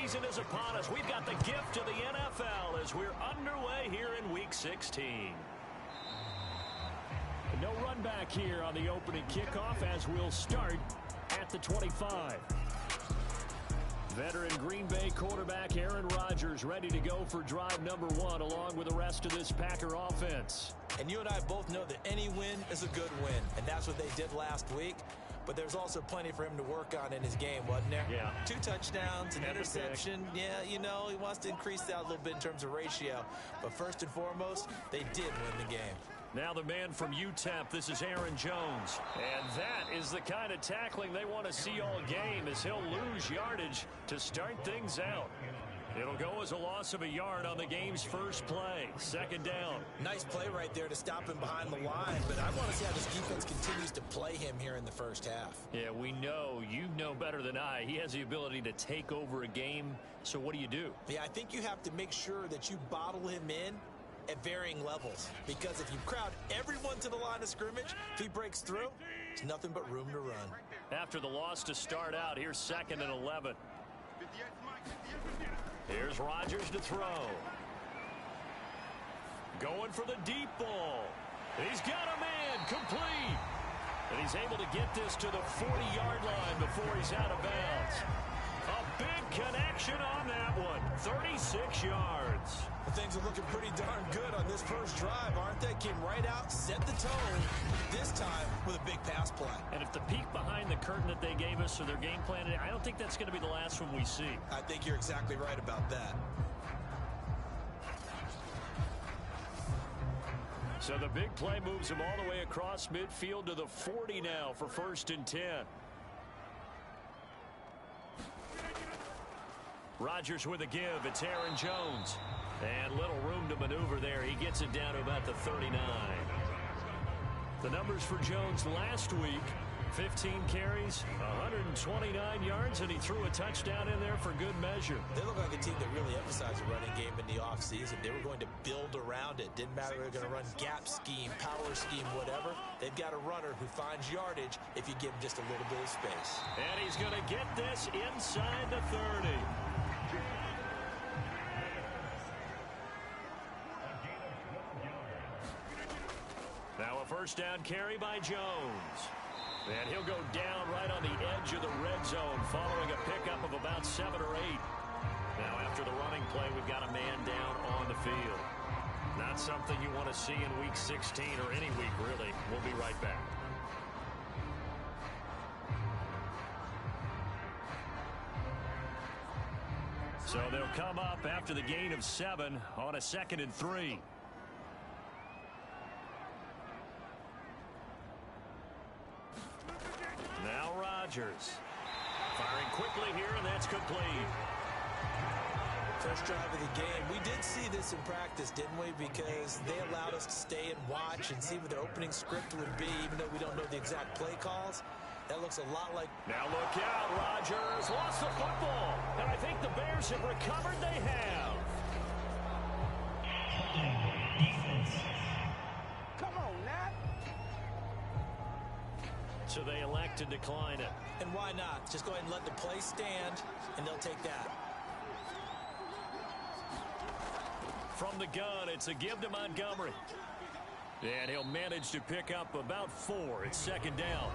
season is upon us. We've got the gift of the NFL as we're underway here in Week 16. No run back here on the opening kickoff as we'll start at the 25. Veteran Green Bay quarterback Aaron Rodgers ready to go for drive number 1 along with the rest of this Packer offense. And you and I both know that any win is a good win, and that's what they did last week. But there's also plenty for him to work on in his game, wasn't there? Yeah. 2 touchdowns, an interception. Yeah, you know, he wants to increase that a little bit in terms of ratio. But first and foremost, they did win the game. Now the man from UTEP, this is Aaron Jones. And that is the kind of tackling they want to see all game as he'll lose yardage to start things out. It'll go as a loss of a yard on the game's first play. Second down. Nice play right there to stop him behind the line, but I want to see how this defense continues to play him here in the first half. Yeah, we know. You know better than I. He has the ability to take over a game, so what do you do? Yeah, I think you have to make sure that you bottle him in at varying levels, because if you crowd everyone to the line of scrimmage, if he breaks through, there's nothing but room to run. After the loss to start out, here's 2nd and 11. Here's Rodgers to throw. Going for the deep ball. He's got a man complete. And he's able to get this to the 40-yard line before he's out of bounds. A big connection on that one. 36 yards. Well, things are looking pretty darn good on this first drive, aren't they? Came right out, set the tone, this time with a big pass play. And if the peek behind the curtain that they gave us or their game plan, I don't think that's going to be the last one we see. I think you're exactly right about that. So the big play moves him all the way across midfield to the 40 now for 1st and 10. Rodgers with a give. It's Aaron Jones. And little room to maneuver there. He gets it down to about the 39. The numbers for Jones last week, 15 carries, 129 yards, and he threw a touchdown in there for good measure. They look like a team that really emphasized the running game in the offseason. They were going to build around it. Didn't matter if they were going to run gap scheme, power scheme, whatever. They've got a runner who finds yardage if you give him just a little bit of space. And he's going to get this inside the 30. Now a first down carry by Jones. And he'll go down right on the edge of the red zone following a pickup of about 7 or 8. Now after the running play, we've got a man down on the field. Not something you want to see in Week 16 or any week, really. We'll be right back. So they'll come up after the gain of 7 on a 2nd and 3. Now Rodgers. Firing quickly here, and that's complete. First drive of the game. We did see this in practice, didn't we? Because they allowed us to stay and watch and see what their opening script would be, even though we don't know the exact play calls. That looks a lot like... Now look out, Rodgers lost the football. And I think the Bears have recovered. They have. Come on, Nat. So they elect to decline it. And why not? Just go ahead and let the play stand, and they'll take that. From the gun, it's a give to Montgomery. And he'll manage to pick up about 4. It's 2nd down.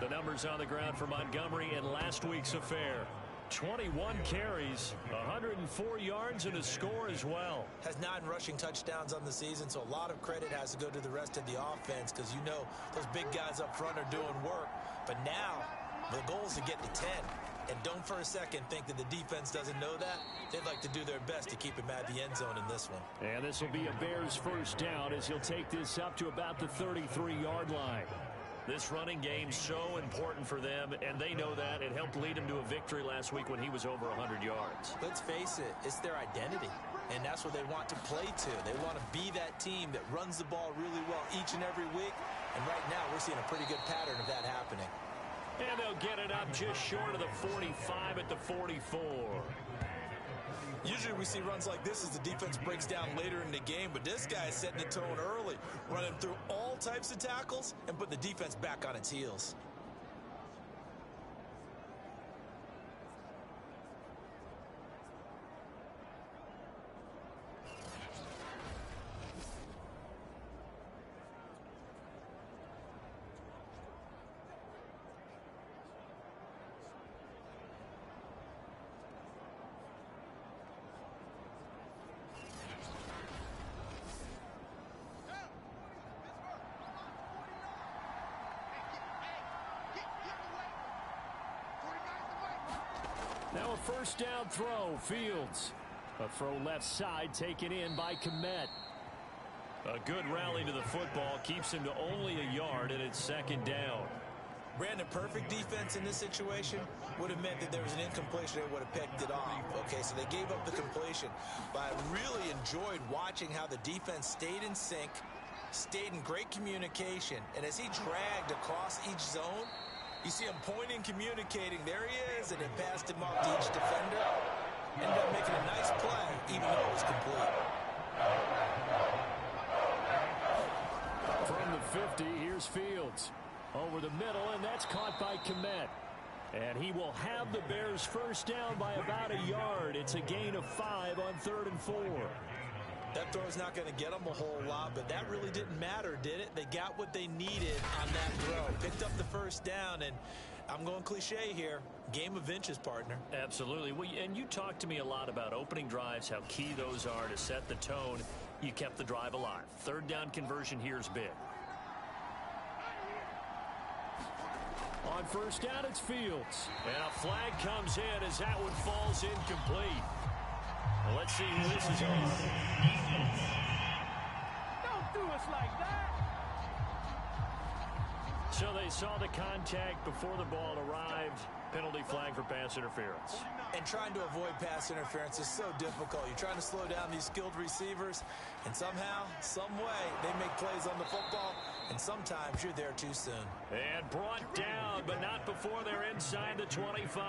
The numbers on the ground for Montgomery in last week's affair. 21 carries, 104 yards, and a score as well. Has 9 rushing touchdowns on the season, so a lot of credit has to go to the rest of the offense because, you know, those big guys up front are doing work. But now the goal is to get to 10. And don't for a second think that the defense doesn't know that. They'd like to do their best to keep him at the end zone in this one. And this will be a Bears first down as he'll take this up to about the 33-yard line. This running game's so important for them, and they know that. It helped lead him to a victory last week when he was over 100 yards. Let's face it, it's their identity, and that's what they want to play to. They want to be that team that runs the ball really well each and every week, and right now we're seeing a pretty good pattern of that happening. And they'll get it up just short of the 45 at the 44. Usually we see runs like this as the defense breaks down later in the game, but this guy is setting the tone early, running through all types of tackles and put the defense back on its heels. Now a first down throw, Fields. A throw left side taken in by Kmet. A good rally to the football keeps him to only a yard, and it's second down. Brandon, perfect defense in this situation would have meant that there was an incompletion that would have picked it off. Okay, so they gave up the completion. But I really enjoyed watching how the defense stayed in sync, stayed in great communication. And as he dragged across each zone, you see him pointing, communicating. There he is, and it passed him off to each defender. Ended up making a nice play, even though it was complete. From the 50, here's Fields. Over the middle, and that's caught by Kmet. And he will have the Bears first down by about a yard. It's a gain of 5 on 3rd and 4. That throw's not going to get them a whole lot, but that really didn't matter, did it? They got what they needed on that throw. Picked up the first down, and I'm going cliche here. Game of inches, partner. Absolutely. Well, and you talked to me a lot about opening drives, how key those are to set the tone. You kept the drive alive. 3rd down conversion here is big. On first down, it's Fields. And a flag comes in as that one falls incomplete. Well, let's see who this is on. Don't do us like that. So they saw the contact before the ball arrived. Penalty flag for pass interference. And trying to avoid pass interference is so difficult. You're trying to slow down these skilled receivers, and somehow, some way, they make plays on the football, and sometimes you're there too soon. And brought down, but not before they're inside the 25.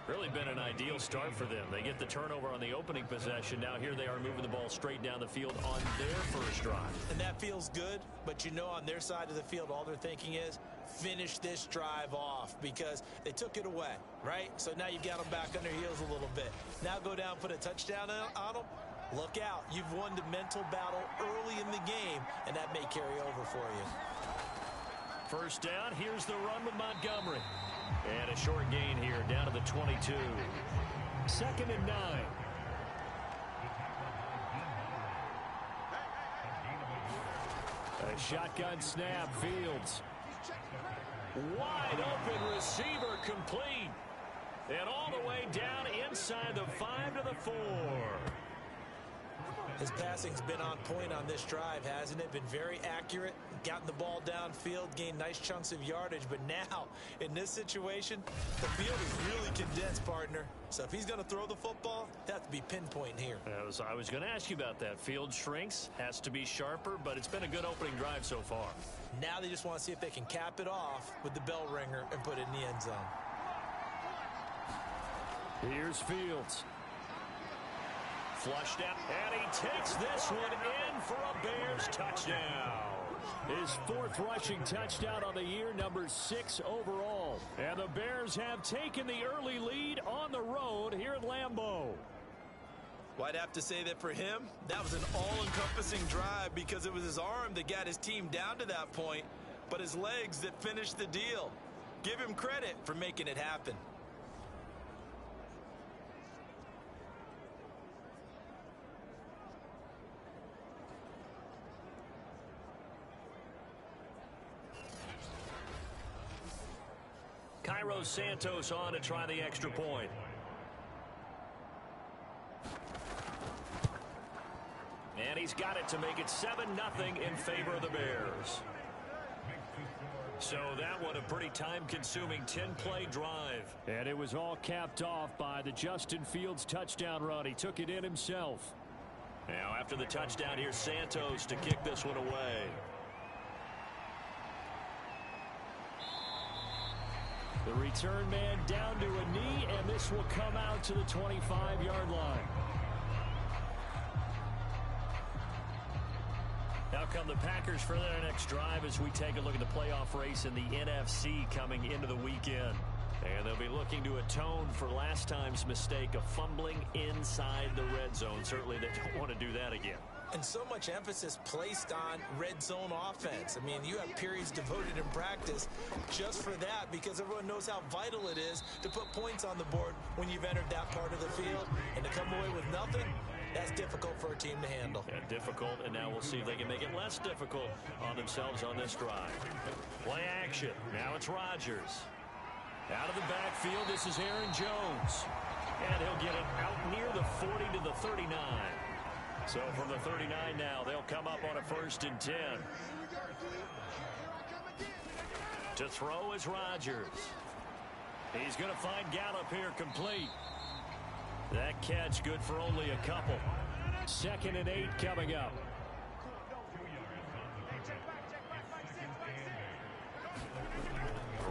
Really been an ideal start for them. They get the turnover on the opening possession. Now here they are moving the ball straight down the field on their first drive. And that feels good, but you know on their side of the field, all they're thinking is, finish this drive off because they took it away, right? So now you've got them back on their heels a little bit. Now go down, put a touchdown on them. Look out. You've won the mental battle early in the game, and that may carry over for you. First down, here's the run with Montgomery. And a short gain here down to the 22. 2nd and 9. A shotgun snap, Fields. Wide open receiver complete. And all the way down inside the 5 to the 4. His passing's been on point on this drive, hasn't it? Been very accurate, gotten the ball downfield, gained nice chunks of yardage. But now, in this situation, the field is really condensed, partner. So if he's going to throw the football, that has to be pinpoint here. I was going to ask you about that. Field shrinks, has to be sharper, but it's been a good opening drive so far. Now they just want to see if they can cap it off with the bell ringer and put it in the end zone. Here's Fields. Flushed out, and he takes this one in for a Bears touchdown. His 4th rushing touchdown on the year, number 6 overall. And the Bears have taken the early lead on the road here at Lambeau. Well, I'd have to say that for him, that was an all-encompassing drive because it was his arm that got his team down to that point, but his legs that finished the deal. Give him credit for making it happen. Cairo Santos on to try the extra point. And he's got it to make it 7-0 in favor of the Bears. So that one a pretty time-consuming 10-play drive. And it was all capped off by the Justin Fields touchdown run. He took it in himself. Now after the touchdown, here's Santos to kick this one away. The return man down to a knee, and this will come out to the 25-yard line. Now come the Packers for their next drive as we take a look at the playoff race in the NFC coming into the weekend. And they'll be looking to atone for last time's mistake of fumbling inside the red zone. Certainly they don't want to do that again. And so much emphasis placed on red zone offense. I mean, you have periods devoted in practice just for that because everyone knows how vital it is to put points on the board when you've entered that part of the field. And to come away with nothing, that's difficult for a team to handle. Yeah, difficult, and now we'll see if they can make it less difficult on themselves on this drive. Play action. Now it's Rodgers. Out of the backfield, this is Aaron Jones. And he'll get it out near the 40 to the 39. So from the 39 now, they'll come up on a 1st and 10. To throw is Rodgers. He's going to find Gallup here complete. That catch good for only a couple. 2nd and 8 coming up.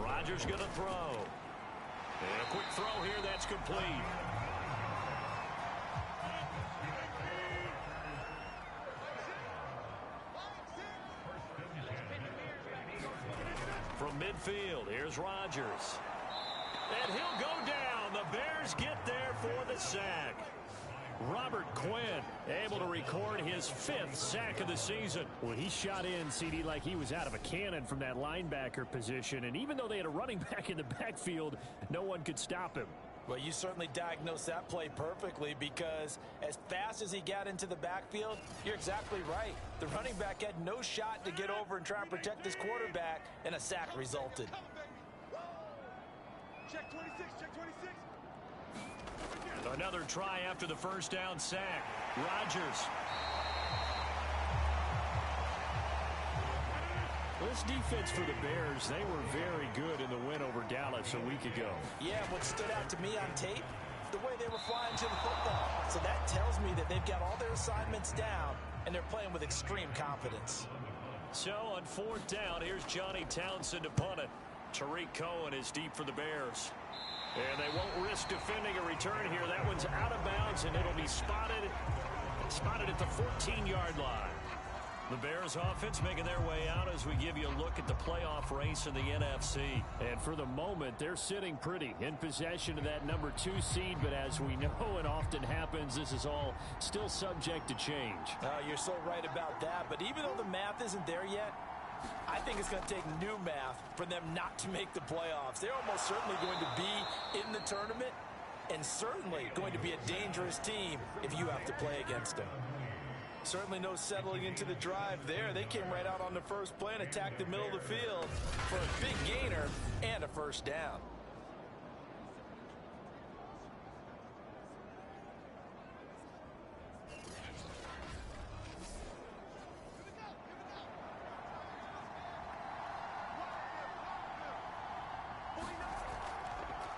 Rodgers going to throw. And a quick throw here, that's complete. From midfield, here's Rodgers. And he'll go down. The Bears get there for the sack. Robert Quinn able to record his 5th sack of the season. Well, he shot in, CD, like he was out of a cannon from that linebacker position. And even though they had a running back in the backfield, no one could stop him. Well, you certainly diagnosed that play perfectly, because as fast as he got into the backfield, you're exactly right. The running back had no shot to get over and try and protect his quarterback, and a sack resulted. Check 26, check 26. Another try after the 1st down sack. Rodgers. This defense for the Bears, they were very good in the win over Dallas a week ago. Yeah, what stood out to me on tape, the way they were flying to the football. So that tells me that they've got all their assignments down, and they're playing with extreme confidence. So on 4th down, here's Johnny Townsend to punt it. Tariq Cohen is deep for the Bears. And they won't risk defending a return here. That one's out of bounds, and it'll be spotted at the 14-yard line. The Bears offense making their way out as we give you a look at the playoff race in the NFC. And for the moment, they're sitting pretty in possession of that number 2 seed. But as we know it often happens, this is all still subject to change. You're so right about that. But even though the math isn't there yet, I think it's going to take new math for them not to make the playoffs. They're almost certainly going to be in the tournament, and certainly going to be a dangerous team if you have to play against them. Certainly no settling into the drive there. They came right out on the first play and attacked the middle of the field for a big gainer and a 1st down.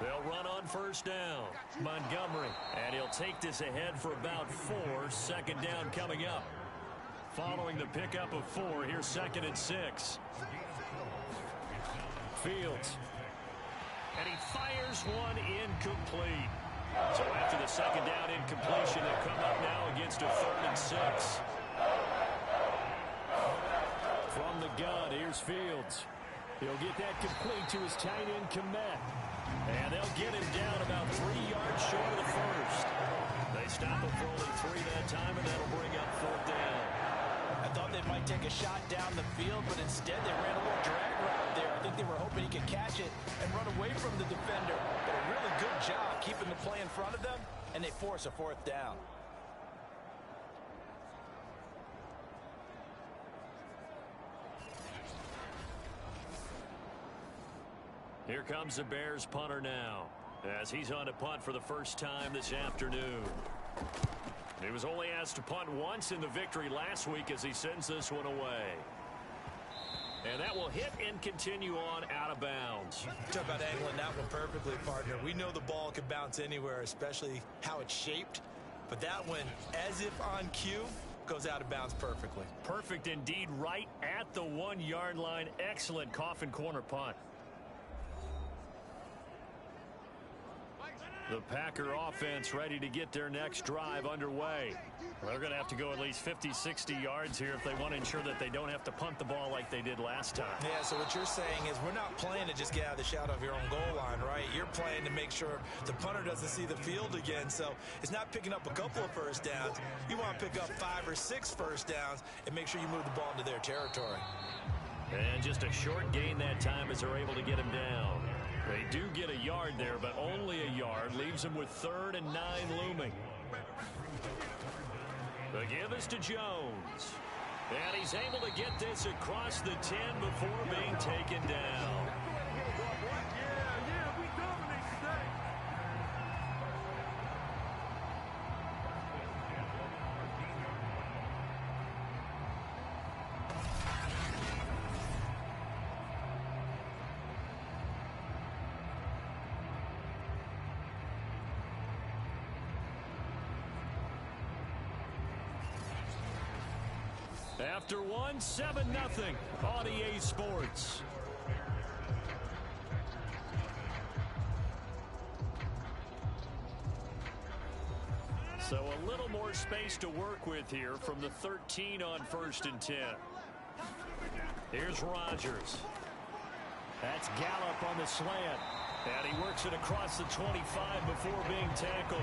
They'll run on 1st down. Montgomery. And he'll take this ahead for about 4. 2nd down coming up. Following the pickup of 4, here's 2nd and 6. Fields. And he fires one incomplete. So after the 2nd down incompletion, they'll come up now against a 3rd and 6. From the gun, here's Fields. He'll get that complete to his tight end, Kmet. And they'll get him down about 3 yards short of the 1st. They stop him for only 3 that time, and that'll bring up 4th down. I thought they might take a shot down the field, but instead they ran a little drag route there. I think they were hoping he could catch it and run away from the defender. But a really good job keeping the play in front of them, and they force a 4th down. Here comes the Bears punter now, as he's on to punt for the 1st time this afternoon. He was only asked to punt once in the victory last week as he sends this one away. And that will hit and continue on out of bounds. Talk about angling that one perfectly, partner. We know the ball can bounce anywhere, especially how it's shaped. But that one, as if on cue, goes out of bounds perfectly. Perfect indeed, right at the 1-yard line. Excellent coffin corner punt. The Packer offense ready to get their next drive underway. Well, they're going to have to go at least 50, 60 yards here if they want to ensure that they don't have to punt the ball like they did last time. Yeah, so what you're saying is we're not playing to just get out of the shadow of your own goal line, right? You're playing to make sure the punter doesn't see the field again. So it's not picking up a couple of 1st downs. You want to pick up 5 or 6 1st downs and make sure you move the ball into their territory. And just a short gain that time as they're able to get him down. They do get a yard there, but only a yard. Leaves them with 3rd and 9 looming. The give is to Jones. And he's able to get this across the 10 before being taken down. After one, 7-0 on EA Sports. So a little more space to work with here from the 13 on 1st and 10. Here's Rodgers. That's Gallup on the slant. And he works it across the 25 before being tackled.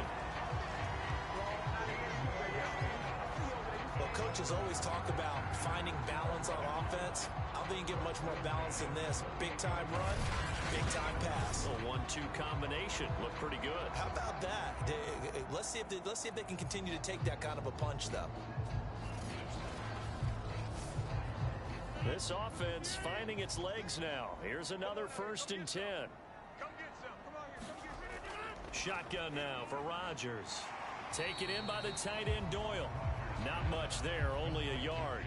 Well, coaches always talk about finding balance on offense. I don't think you get much more balance than this. Big-time run, big-time pass. A 1-2 combination. Looked pretty good. How about that? Let's see if they can continue to take that kind of a punch, though. This offense finding its legs now. Here's another 1st and 10. Shotgun now for Rodgers. Taken in by the tight end Doyle. Not much there, only a yard.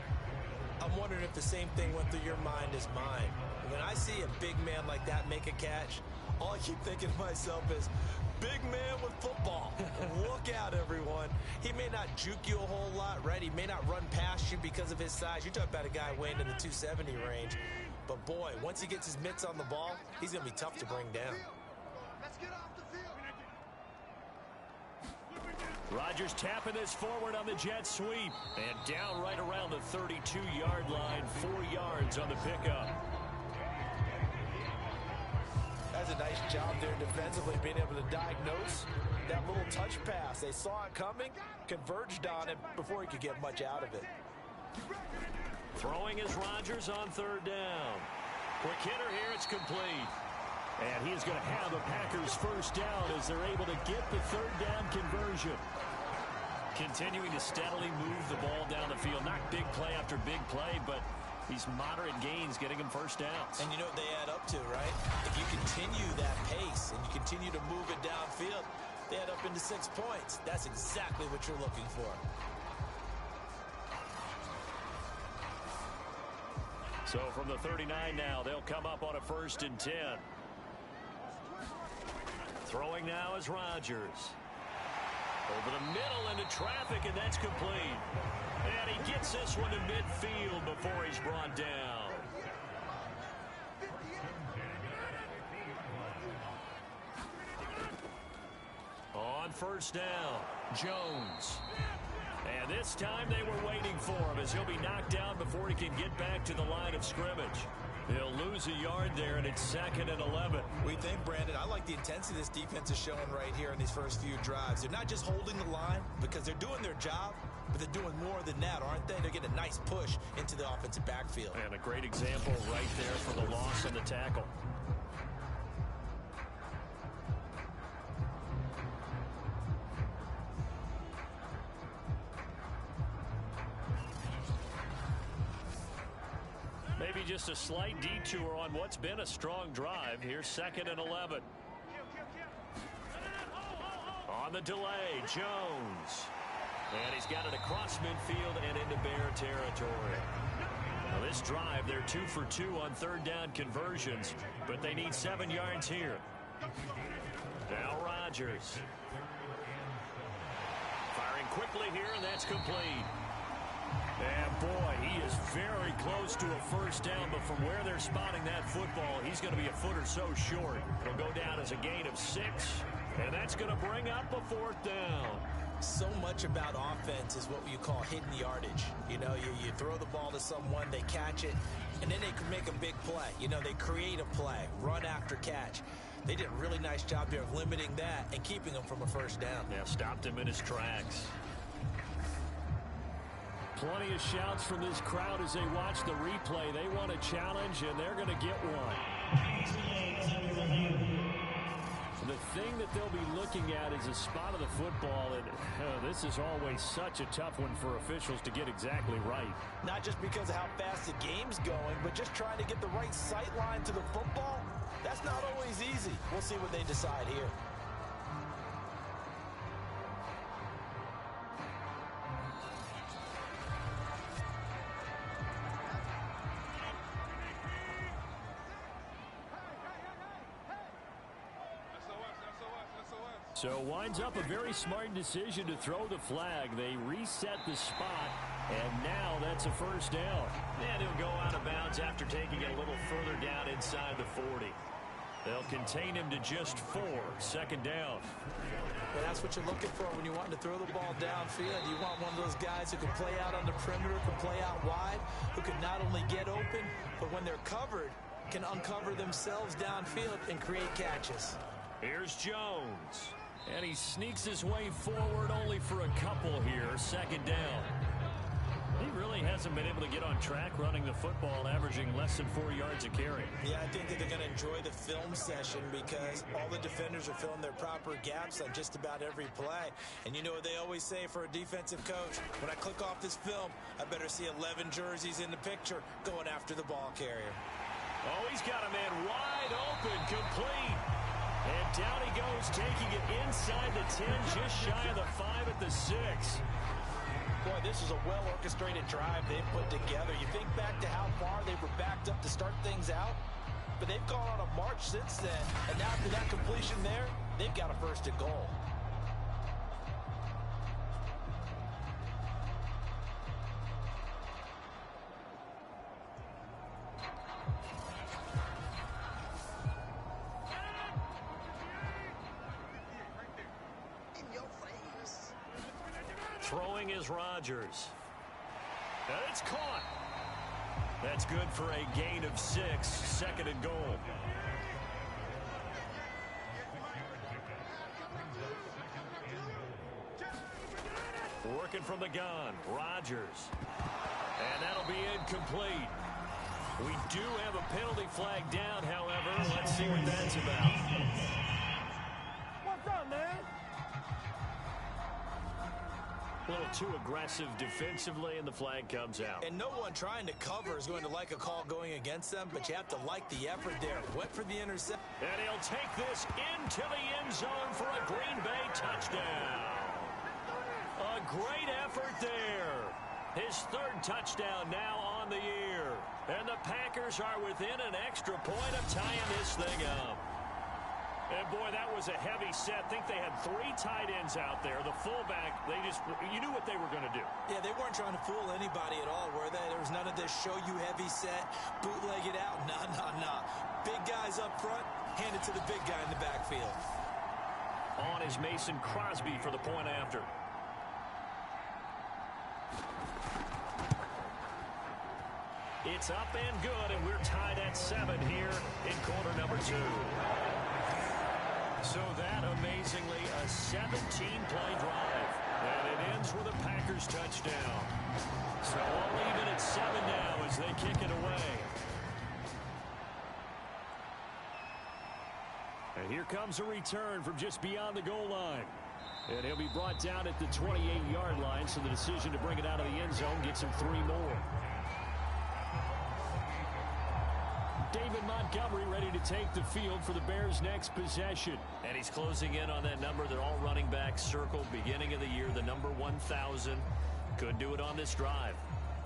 I'm wondering if the same thing went through your mind as mine. When I see a big man like that make a catch, all I keep thinking to myself is, big man with football. Look out, everyone. He may not juke you a whole lot, right? He may not run past you because of his size. You're talking about a guy weighing in the 270 range. But, boy, once he gets his mitts on the ball, he's going to be tough to bring down. Let's get off the field. Rodgers tapping this forward on the jet sweep. And down right around the 32-yard line. 4 yards on the pickup. That's a nice job there defensively, being able to diagnose that little touch pass. They saw it coming, converged on it before he could get much out of it. Throwing is Rodgers on 3rd down. Quick hitter here, it's complete. And he is going to have the Packers 1st down as they're able to get the 3rd down conversion. Continuing to steadily move the ball down the field. Not big play after big play, but these moderate gains getting him 1st downs. And you know what they add up to, right? If you continue that pace and you continue to move it downfield, they add up into 6 points. That's exactly what you're looking for. So from the 39 now, they'll come up on a 1st and 10. Throwing now is Rodgers. Over the middle into traffic, and that's complete. And he gets this one to midfield before he's brought down. On 1st down, Jones. And this time they were waiting for him as he'll be knocked down before he can get back to the line of scrimmage. He'll lose a yard there, and it's 2nd and 11. We think, Brandon, I like the intensity this defense is showing right here in these first few drives. They're not just holding the line because they're doing their job, but they're doing more than that, aren't they? They're getting a nice push into the offensive backfield. And a great example right there for the loss on the tackle. Maybe just a slight detour on what's been a strong drive. Here's 2nd and 11. On the delay, Jones. And he's got it across midfield and into Bear territory. Now this drive, they're 2 for 2 on 3rd down conversions, but they need 7 yards here. Now Rodgers. Firing quickly here, and that's complete. And boy, he is very close to a 1st down, but from where they're spotting that football, he's going to be a foot or so short. He'll go down as a gain of 6, and that's going to bring up a 4th down. So much about offense is what you call hidden yardage. You know, you throw the ball to someone, they catch it, and then they can make a big play. You know, they create a play, run after catch. They did a really nice job there of limiting that and keeping him from a 1st down. Yeah, stopped him in his tracks. Plenty of shouts from this crowd as they watch the replay. They want a challenge, and they're going to get one. The thing that they'll be looking at is a spot of the football, and this is always such a tough one for officials to get exactly right. Not just because of how fast the game's going, but just trying to get the right sight line to the football. That's not always easy. We'll see what they decide here. So winds up a very smart decision to throw the flag. They reset the spot. And now that's a first down. And he'll go out of bounds after taking it a little further down inside the 40. They'll contain him to just 4. Second down. Well, that's what you're looking for when you want to throw the ball downfield. You want one of those guys who can play out on the perimeter, can play out wide, who can not only get open, but when they're covered, can uncover themselves downfield and create catches. Here's Jones. And he sneaks his way forward only for a couple here. Second down. He really hasn't been able to get on track running the football, averaging less than 4 yards a carry. Yeah, I think that they're going to enjoy the film session because all the defenders are filling their proper gaps on just about every play. And you know what they always say for a defensive coach? When I click off this film, I better see 11 jerseys in the picture going after the ball carrier. Oh, he's got a man wide open, complete. And down he goes, taking it inside the 10, just shy of the 5 at the 6. Boy, this is a well-orchestrated drive they've put together. You think back to how far they were backed up to start things out, but they've gone on a march since then. And now after that completion there, they've got a first and goal. Throwing is Rodgers. And it's caught. That's good for a gain of 6. Second and goal. Working from the gun. Rodgers. And that'll be incomplete. We do have a penalty flag down, however. Let's see what that's about. What's up, man? A little too aggressive defensively, and the flag comes out. And no one trying to cover is going to like a call going against them, but you have to like the effort there. Went for the intercept. And he'll take this into the end zone for a Green Bay touchdown. A great effort there. His 3rd touchdown now on the year. And the Packers are within an extra point of tying this thing up. And, boy, that was a heavy set. I think they had 3 tight ends out there. The fullback, you knew what they were going to do. Yeah, they weren't trying to fool anybody at all, were they? There was none of this show you heavy set, bootleg it out. Nah. Big guys up front, hand it to the big guy in the backfield. On is Mason Crosby for the point after. It's up and good, and we're tied at 7 here in quarter number 2. So that, amazingly, a 17-play drive. And it ends with a Packers touchdown. So all even at 7 now as they kick it away. And here comes a return from just beyond the goal line. And he'll be brought down at the 28-yard line, so the decision to bring it out of the end zone gets him 3 more. David Montgomery ready to take the field for the Bears' next possession. And he's closing in on that number that all running backs circled beginning of the year, the number 1,000. Could do it on this drive.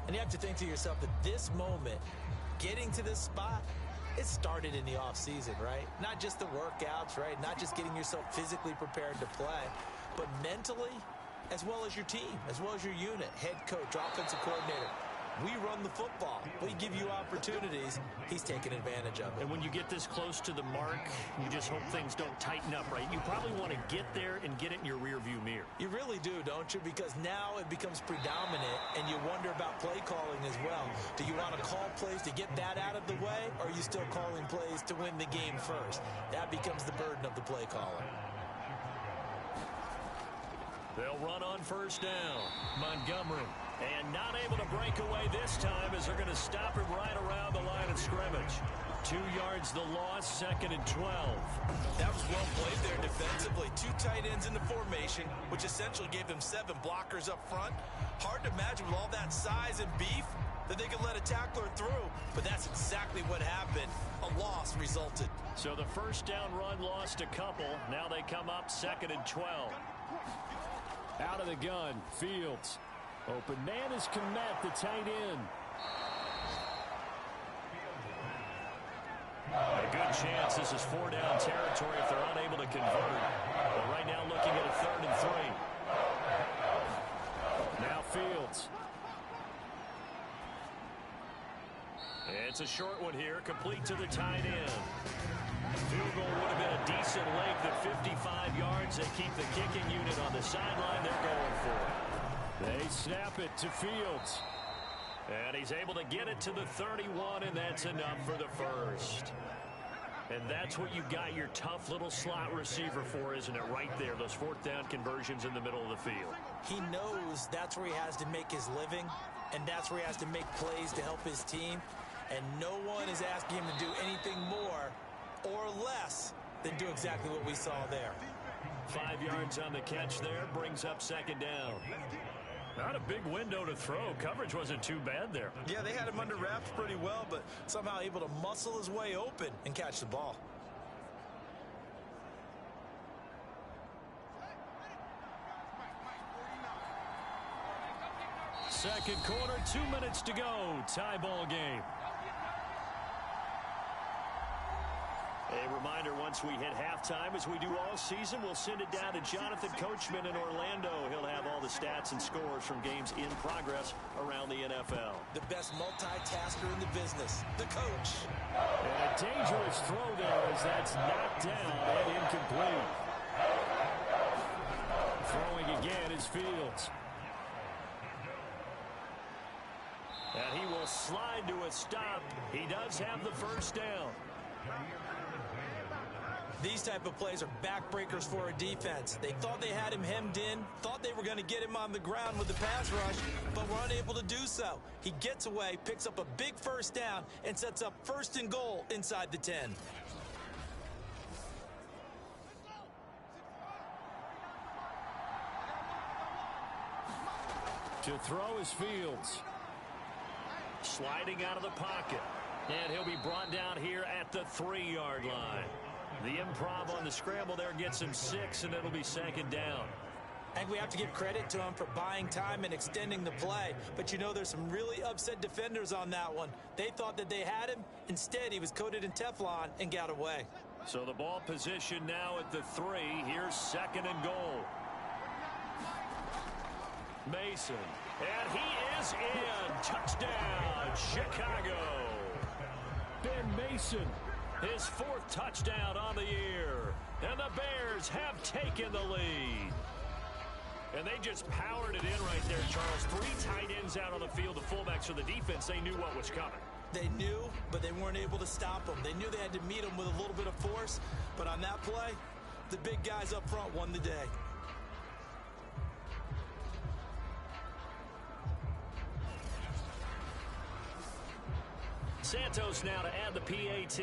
And you have to think to yourself that this moment, getting to this spot, it started in the offseason, right? Not just the workouts, right? Not just getting yourself physically prepared to play, but mentally, as well as your team, as well as your unit, head coach, offensive coordinator. We run the football. We give you opportunities. He's taking advantage of it. And when you get this close to the mark, you just hope things don't tighten up, right? You probably want to get there and get it in your rearview mirror. You really do, don't you? Because now it becomes predominant, and you wonder about play calling as well. Do you want to call plays to get that out of the way, or are you still calling plays to win the game first? That becomes the burden of the play caller. They'll run on first down. Montgomery. And not able to break away this time as they're going to stop him right around the line of scrimmage. 2 yards the loss, 2nd and 12. That was well played there defensively. 2 tight ends in the formation, which essentially gave them 7 blockers up front. Hard to imagine with all that size and beef that they could let a tackler through. But that's exactly what happened. A loss resulted. So the first down run lost a couple. Now they come up 2nd and 12. Out of the gun, Fields. Open man is Kmet, the tight end. A good chance this is 4-down territory if they're unable to convert. But right now looking at a 3rd and 3. Now Fields. It's a short one here, complete to the tight end. Field goal would have been a decent length at 55 yards. They keep the kicking unit on the sideline. They're going for it. They snap it to Fields. And he's able to get it to the 31, and that's enough for the first. And that's what you got your tough little slot receiver for, isn't it? Right there, those fourth down conversions in the middle of the field. He knows that's where he has to make his living, and that's where he has to make plays to help his team. And no one is asking him to do anything more or less than do exactly what we saw there. 5 yards on the catch there, brings up second down. Not a big window to throw. Coverage wasn't too bad there. Yeah, they had him under wraps pretty well, but somehow able to muscle his way open and catch the ball. Second quarter, 2 minutes to go. Tie ball game. A reminder, once we hit halftime, as we do all season, we'll send it down to Jonathan Coachman in Orlando. He'll have all the stats and scores from games in progress around the NFL. The best multitasker in the business, the coach. And a dangerous throw there as that's knocked down and incomplete. Throwing again is Fields. And he will slide to a stop. He does have the first down. These type of plays are backbreakers for a defense. They thought they had him hemmed in, thought they were going to get him on the ground with the pass rush, but were unable to do so. He gets away, picks up a big first down, and sets up first and goal inside the 10. To throw is Fields. Sliding out of the pocket. And he'll be brought down here at the 3-yard line. The improv on the scramble there gets him 6, and it'll be second down. I think we have to give credit to him for buying time and extending the play. But you know, there's some really upset defenders on that one. They thought that they had him. Instead, he was coated in Teflon and got away. So the ball position now at the 3. Here's second and goal. Mason. And he is in. Touchdown, Chicago. Ben Mason. His 4th touchdown on the year. And the Bears have taken the lead. And they just powered it in right there, Charles. 3 tight ends out on the field. The fullbacks for the defense, they knew what was coming. They knew, but they weren't able to stop him. They knew they had to meet him with a little bit of force. But on that play, the big guys up front won the day. Santos now to add the PAT.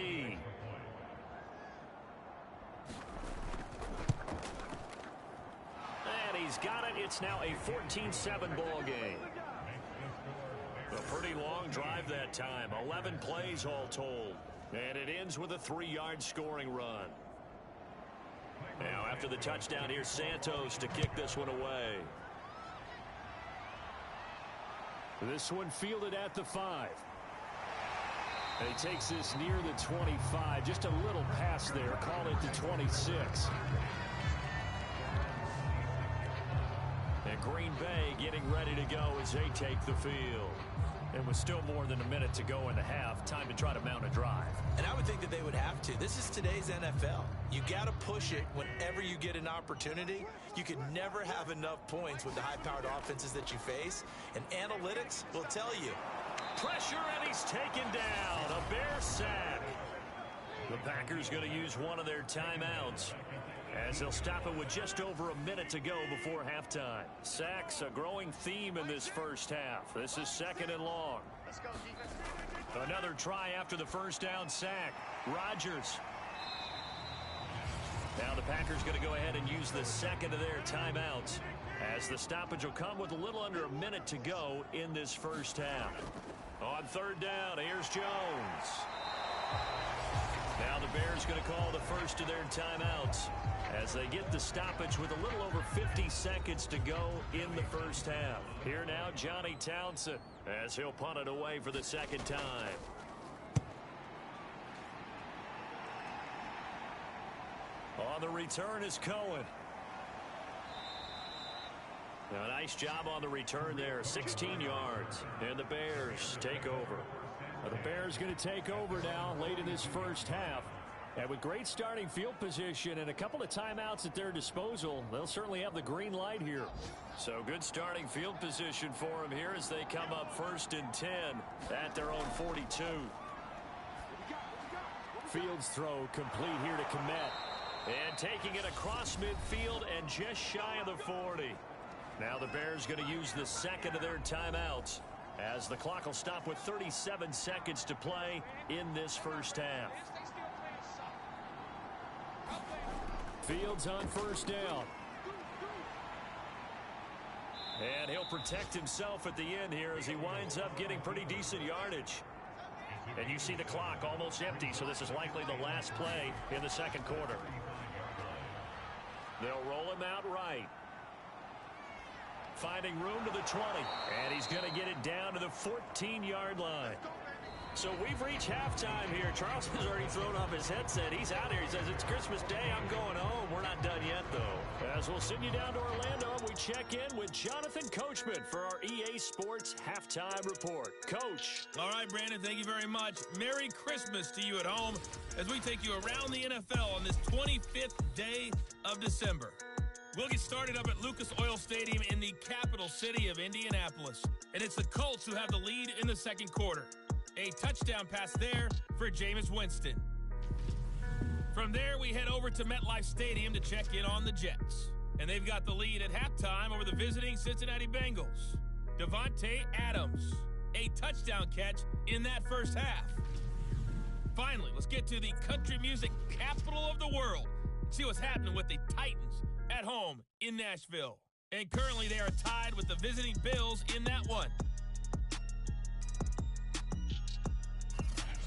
And he's got it. It's now a 14-7 ball game. A pretty long drive that time. 11 plays all told. And it ends with a 3-yard scoring run. Now after the touchdown, here's Santos to kick this one away. This one fielded at the 5. And he takes this near the 25. Just a little pass there. Call it the 26. And Green Bay getting ready to go as they take the field. And with still more than a minute to go in the half, time to try to mount a drive. And I would think that they would have to. This is today's NFL. You got to push it whenever you get an opportunity. You can never have enough points with the high-powered offenses that you face. And analytics will tell you. Pressure, and he's taken down. A Bear sack. The Packers going to use one of their timeouts as they'll stop it with just over a minute to go before halftime. Sacks, a growing theme in this first half. This is second and long. Another try after the first down sack. Rodgers. Now the Packers going to go ahead and use the second of their timeouts as the stoppage will come with a little under a minute to go in this first half. On third down, here's Jones. Now the Bears going to call the first of their timeouts as they get the stoppage with a little over 50 seconds to go in the first half. Here now, Johnny Townsend as he'll punt it away for the second time. On the return is Cohen. A nice job on the return there. 16 yards. And the Bears take over. Well, the Bears going to take over now late in this first half. And with great starting field position and a couple of timeouts at their disposal, they'll certainly have the green light here. So good starting field position for them here as they come up 1st and 10 at their own 42. Fields throw complete here to Kmet. And taking it across midfield and just shy of the 40. Now the Bears going to use the second of their timeouts as the clock will stop with 37 seconds to play in this first half. Fields on 1st down. And he'll protect himself at the end here as he winds up getting pretty decent yardage. And you see the clock almost empty, so this is likely the last play in the second quarter. They'll roll him out right. Finding room to the 20. And he's going to get it down to the 14-yard line. So we've reached halftime here. Charles has already thrown off his headset. He's out here. He says, it's Christmas Day. I'm going home. We're not done yet, though. As we'll send you down to Orlando, we check in with Jonathan Coachman for our EA Sports Halftime Report. Coach. All right, Brandon, thank you very much. Merry Christmas to you at home as we take you around the NFL on this 25th day of December. We'll get started up at Lucas Oil Stadium in the capital city of Indianapolis. And it's the Colts who have the lead in the second quarter. A touchdown pass there for Jameis Winston. From there, we head over to MetLife Stadium to check in on the Jets. And they've got the lead at halftime over the visiting Cincinnati Bengals. Devontae Adams, a touchdown catch in that first half. Finally, let's get to the country music capital of the world. See what's happening with the Titans at home in Nashville. And currently they are tied with the visiting Bills in that one.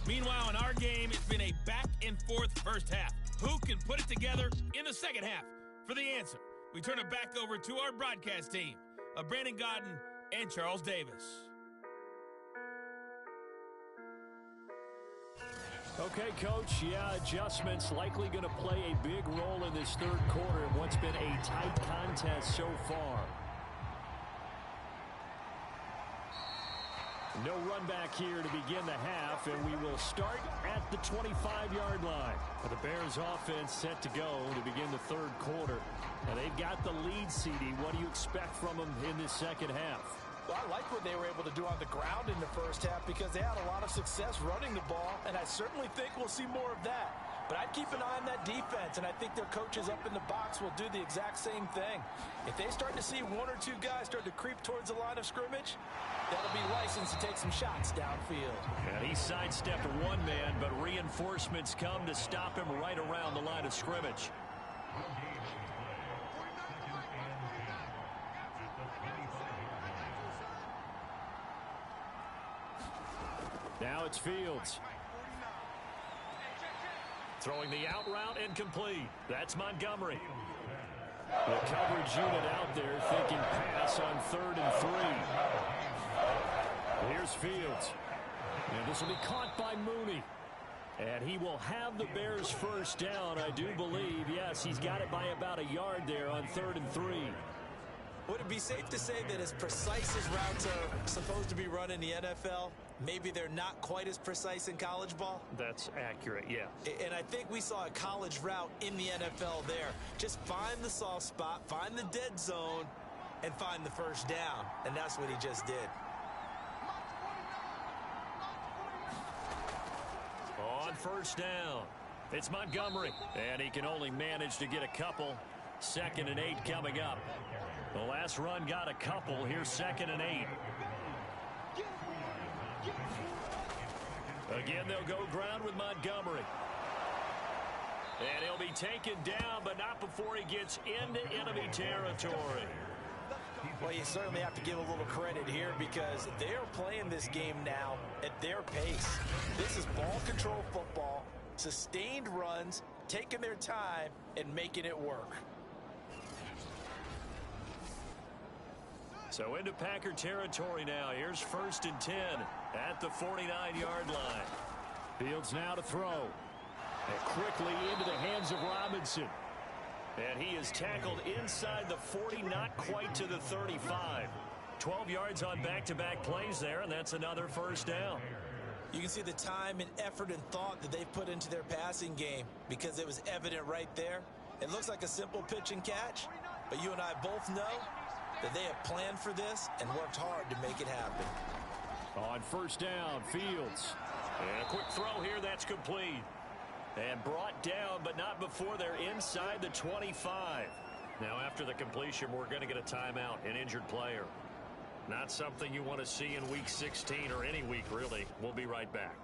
Meanwhile, in our game, it's been a back-and-forth first half. Who can put it together in the second half? For the answer, we turn it back over to our broadcast team of Brandon Godden and Charles Davis. Okay, Coach, yeah, adjustments likely going to play a big role in this third quarter in what's been a tight contest so far. No run back here to begin the half, and we will start at the 25-yard line. The Bears offense set to go to begin the third quarter. And they've got the lead, CD. What do you expect from them in this second half? Well, I like what they were able to do on the ground in the first half because they had a lot of success running the ball, and I certainly think we'll see more of that. But I'd keep an eye on that defense, and I think their coaches up in the box will do the exact same thing. If they start to see one or two guys start to creep towards the line of scrimmage, that'll be licensed to take some shots downfield. And he sidestepped one man, but reinforcements come to stop him right around the line of scrimmage. Now it's Fields. Throwing the out route incomplete. That's Montgomery. The coverage unit out there thinking pass on 3rd and 3. Here's Fields. And this will be caught by Mooney. And he will have the Bears first down, I do believe. Yes, he's got it by about a yard there on 3rd and 3. Would it be safe to say that as precise as routes are supposed to be run in the NFL, maybe they're not quite as precise in college ball? That's accurate, yeah. And I think we saw a college route in the NFL there. Just find the soft spot, find the dead zone, and find the first down. And that's what he just did. On first down, it's Montgomery. And he can only manage to get a couple. 2nd and 8 coming up. The last run got a couple. Here's 2nd and 8. Again, they'll go ground with Montgomery. And he'll be taken down, but not before he gets into enemy territory. Well, you certainly have to give a little credit here because they're playing this game now at their pace. This is ball control football, sustained runs, taking their time, and making it work. So into Packer territory now. Here's 1st and 10 at the 49-yard line. Fields now to throw. And quickly into the hands of Robinson. And he is tackled inside the 40, not quite to the 35. 12 yards on back-to-back plays there, and that's another first down. You can see the time and effort and thought that they've put into their passing game because it was evident right there. It looks like a simple pitch and catch, but you and I both know that they have planned for this and worked hard to make it happen. On first down, Fields. And a quick throw here, that's complete. And brought down, but not before they're inside the 25. Now, after the completion, we're going to get a timeout, an injured player. Not something you want to see in Week 16 or any week, really. We'll be right back.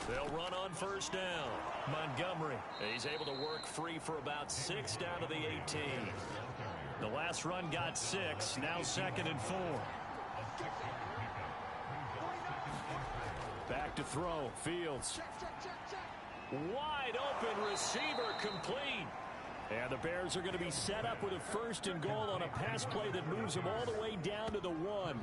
They'll run on first down. Montgomery. He's able to work free for about 6 down to the 18. The last run got 6. Now 2nd and 4. Back to throw. Fields. Wide open receiver complete. And the Bears are going to be set up with a 1st and goal on a pass play that moves them all the way down to the 1.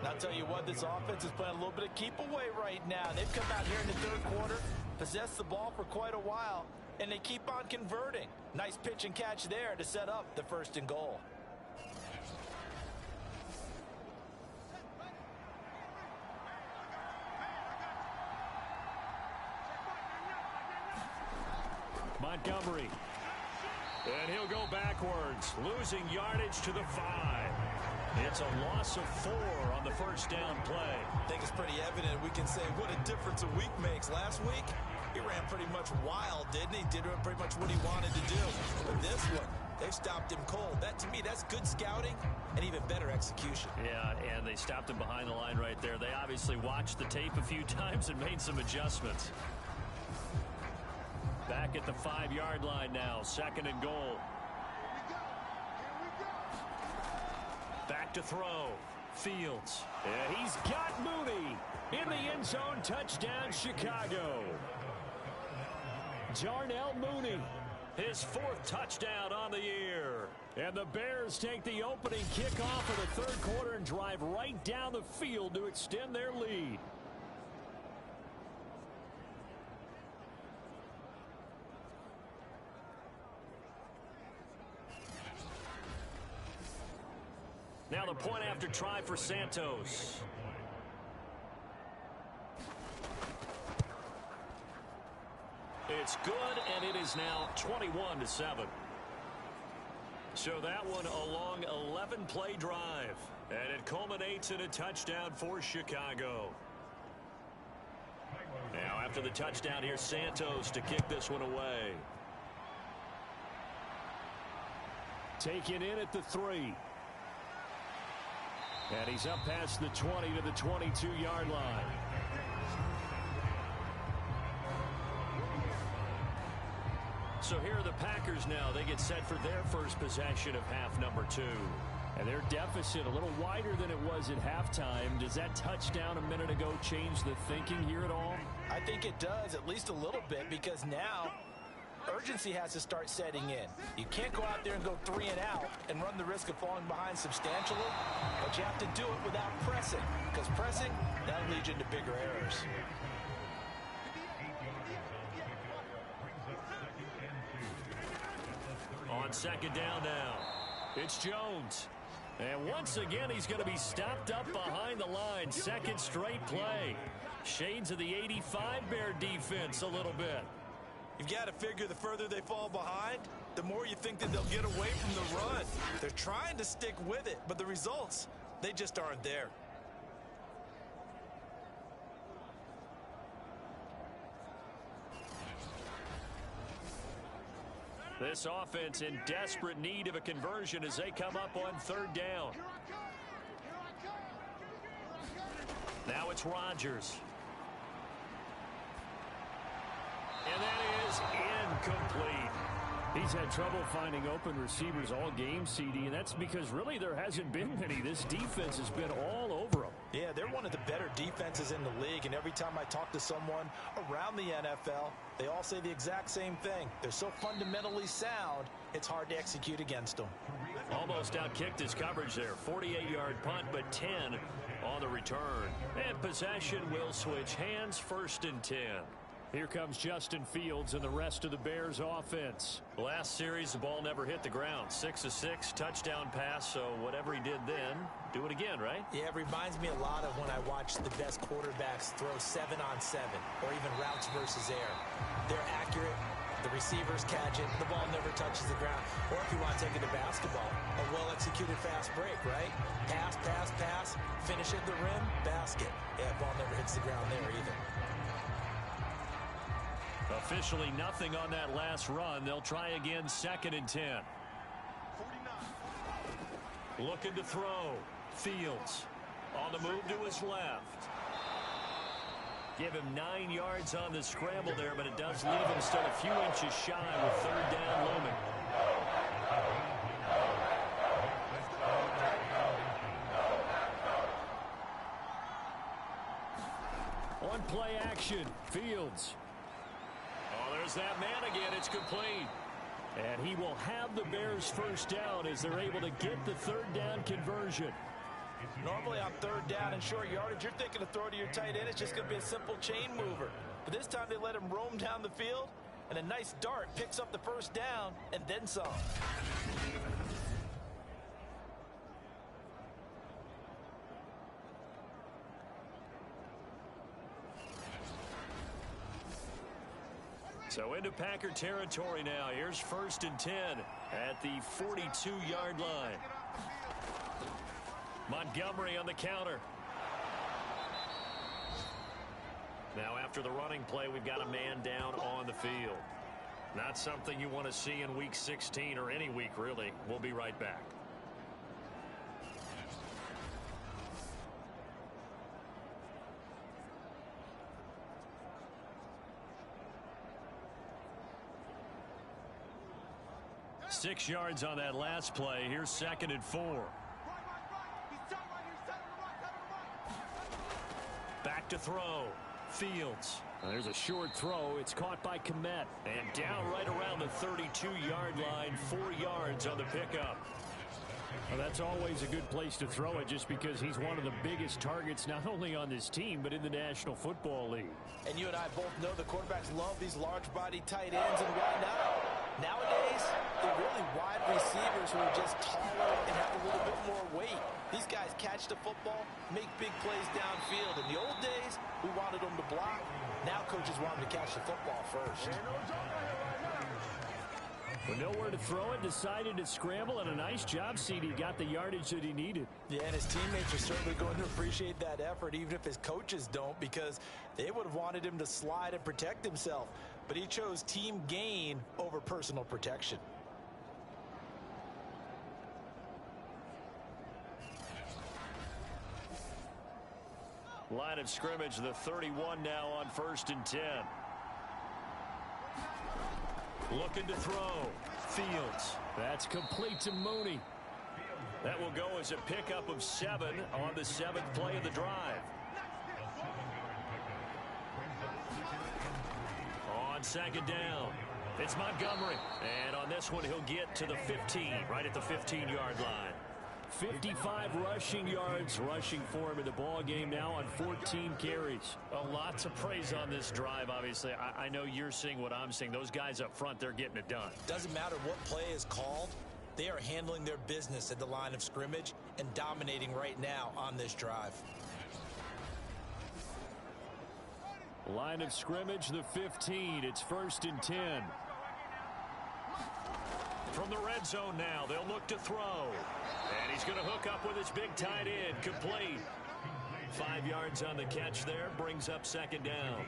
And I'll tell you what, this offense is playing a little bit of keep away right now. They've come out here in the 3rd quarter, possessed the ball for quite a while, and they keep on converting. Nice pitch and catch there to set up the 1st and goal. Montgomery. And he'll go backwards, losing yardage to the 5. It's a loss of 4 on the first down play. I think it's pretty evident. We can say what a difference a week makes. Last week, he ran pretty much wild, didn't he? Did pretty much what he wanted to do. But this one, they stopped him cold. That, to me, that's good scouting and even better execution. Yeah, and they stopped him behind the line right there. They obviously watched the tape a few times and made some adjustments. Back at the 5-yard line now, 2nd and goal. Back to throw. Fields. And he's got Mooney in the end zone. Touchdown, Chicago. Jarnell Mooney. His 4th touchdown on the year. And the Bears take the opening kickoff of the 3rd quarter and drive right down the field to extend their lead. Now the point after try for Santos. It's good, and it is now 21-7. So that one a long 11-play drive, and it culminates in a touchdown for Chicago. Now after the touchdown, here's Santos to kick this one away. Taken in at the 3. And he's up past the 20 to the 22-yard line. So here are the Packers now. They get set for their first possession of half number 2. And their deficit a little wider than it was at halftime. Does that touchdown a minute ago change the thinking here at all? I think it does, at least a little bit, because now urgency has to start setting in. You can't go out there and go 3 and out and run the risk of falling behind substantially, but you have to do it without pressing, because pressing, that'll lead you into bigger errors. On 2nd down now, it's Jones. And once again, he's going to be stopped up behind the line. 2nd straight play. Shades of the 85 Bear defense a little bit. You've got to figure the further they fall behind, the more you think that they'll get away from the run. They're trying to stick with it, but the results, they just aren't there. This offense in desperate need of a conversion as they come up on 3rd down. Now it's Rodgers. And that is incomplete. He's had trouble finding open receivers all game, CD, and that's because really there hasn't been many. This defense has been all over them. Yeah, they're one of the better defenses in the league, and every time I talk to someone around the NFL, they all say the exact same thing. They're so fundamentally sound, it's hard to execute against them. Almost outkicked his coverage there. 48-yard punt, but 10 on the return. And possession will switch hands, 1st and 10. Here comes Justin Fields and the rest of the Bears offense. Last series, the ball never hit the ground. 6 of 6, touchdown pass, so whatever he did then, do it again, right? Yeah, it reminds me a lot of when I watch the best quarterbacks throw 7-on-7 or even routes versus air. They're accurate. The receivers catch it. The ball never touches the ground. Or if you want to take it to basketball, a well-executed fast break, right? Pass, pass, pass, finish at the rim, basket. Yeah, ball never hits the ground there either. Officially nothing on that last run. They'll try again, 2nd and 10. 49. Looking to throw. Fields on the move to his left. Give him 9 yards on the scramble there, but it does leave him still a few inches shy with 3rd down looming. On play action, Fields. Oh, there's that man again. It's complete. And he will have the Bears 1st down as they're able to get the 3rd down conversion. Normally on 3rd down and short yardage, you're thinking to throw to your tight end. It's just going to be a simple chain mover. But this time they let him roam down the field, and a nice dart picks up the 1st down and then some. So into Packer territory now. Here's 1st and 10 at the 42-yard line. Montgomery on the counter. Now after the running play, we've got a man down on the field. Not something you want to see in week 16 or any week, really. We'll be right back. Six yards on that last play. Here's 2nd and 4. Back to throw. Fields. There's a short throw. It's caught by Komet. And down right around the 32-yard line. 4 yards on the pickup. Well, that's always a good place to throw it just because he's one of the biggest targets not only on this team but in the National Football League. And you and I both know the quarterbacks love these large-bodied tight ends, and why not? Nowadays, they're really wide receivers who are just taller and have a little bit more weight. These guys catch the football, make big plays downfield. In the old days, we wanted them to block. Now coaches want them to catch the football first. With nowhere to throw it, decided to scramble, and a nice job, CD. Got the yardage that he needed. Yeah, and his teammates are certainly going to appreciate that effort, even if his coaches don't, because they would have wanted him to slide and protect himself. But he chose team gain over personal protection. Line of scrimmage, the 31 now on 1st and 10. Looking to throw. Fields. That's complete to Mooney. That will go as a pickup of 7 on the 7th play of the drive. On 2nd down, it's Montgomery. And on this one, he'll get to the 15, right at the 15-yard line. 55 rushing yards rushing for him in the ball game now on 14 carries. Well, lots of praise on this drive, obviously. I know you're seeing what I'm seeing. Those guys up front, they're getting it done. Doesn't matter what play is called. They are handling their business at the line of scrimmage and dominating right now on this drive. Line of scrimmage, the 15. It's 1st and 10. From the red zone now, they'll look to throw. And he's going to hook up with his big tight end. Complete. 5 yards on the catch there. Brings up 2nd down.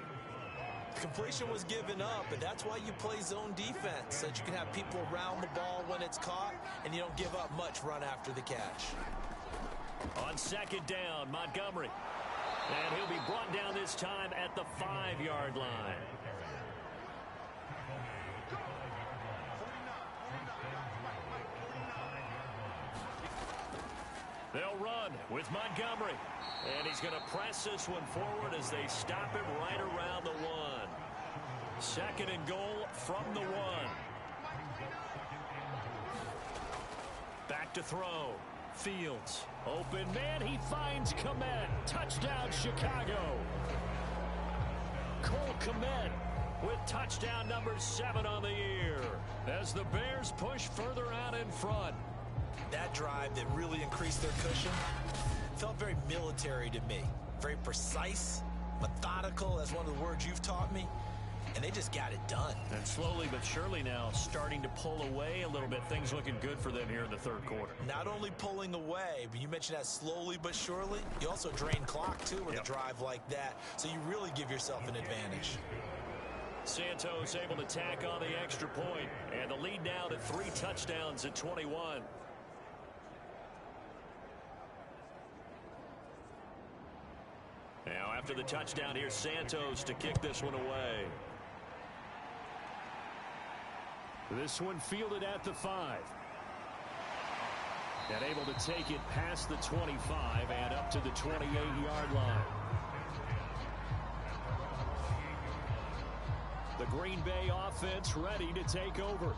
Completion was given up, but that's why you play zone defense, so that you can have people around the ball when it's caught, and you don't give up much run after the catch. On 2nd down, Montgomery. And he'll be brought down this time at the 5-yard line. They'll run with Montgomery. And he's going to press this one forward as they stop him right around the 1. 2nd and goal from the 1. Back to throw. Fields. Open man. He finds Komet. Touchdown, Chicago. Cole Komet with touchdown number 7 on the year as the Bears push further out in front. That drive that really increased their cushion felt very military to me. Very precise, methodical. That's one of the words you've taught me. And they just got it done. And slowly but surely now starting to pull away a little bit. Things looking good for them here in the third quarter. Not only pulling away, but you mentioned that slowly but surely. You also drain clock, too, with a drive like that. So you really give yourself an advantage. Santos able to tack on the extra point. And the lead now to 3 touchdowns at 21. Now after the touchdown, here's Santos to kick this one away. This one fielded at the 5. And able to take it past the 25 and up to the 28-yard line. The Green Bay offense ready to take over.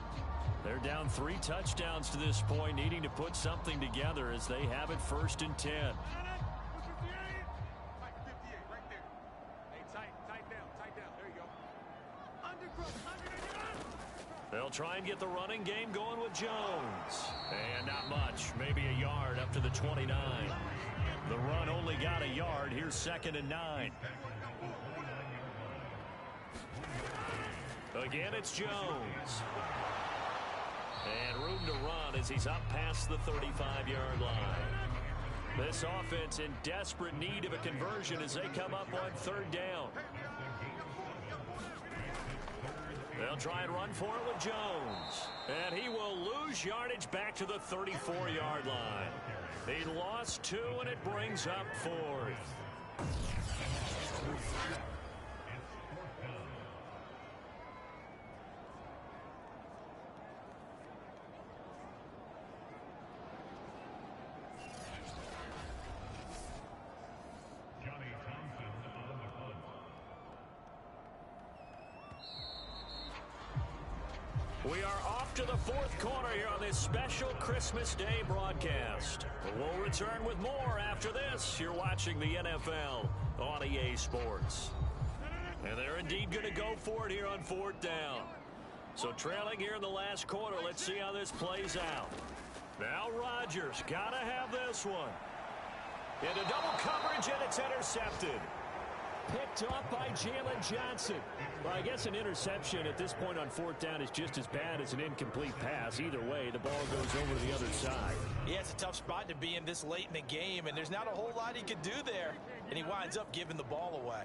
They're down 3 touchdowns to this point, needing to put something together as they have it 1st and 10. They'll try and get the running game going with Jones. And not much. Maybe a yard up to the 29. The run only got a yard. Here's 2nd and 9. Again, it's Jones. And room to run as he's up past the 35-yard line. This offense in desperate need of a conversion as they come up on 3rd down. They'll try and run for it with Jones. And he will lose yardage back to the 34-yard line. He lost 2, and it brings up 4th. We are off to the 4th quarter here on this special Christmas Day broadcast. We'll return with more after this. You're watching the NFL on EA Sports. And they're indeed going to go for it here on 4th down. So trailing here in the last quarter, let's see how this plays out. Now Rodgers got to have this one. Into double coverage, and it's intercepted. Picked off by Jalen Johnson. Well, I guess an interception at this point on 4th down is just as bad as an incomplete pass. Either way, the ball goes over to the other side. Yeah, it's a tough spot to be in this late in the game, and there's not a whole lot he could do there. And he winds up giving the ball away.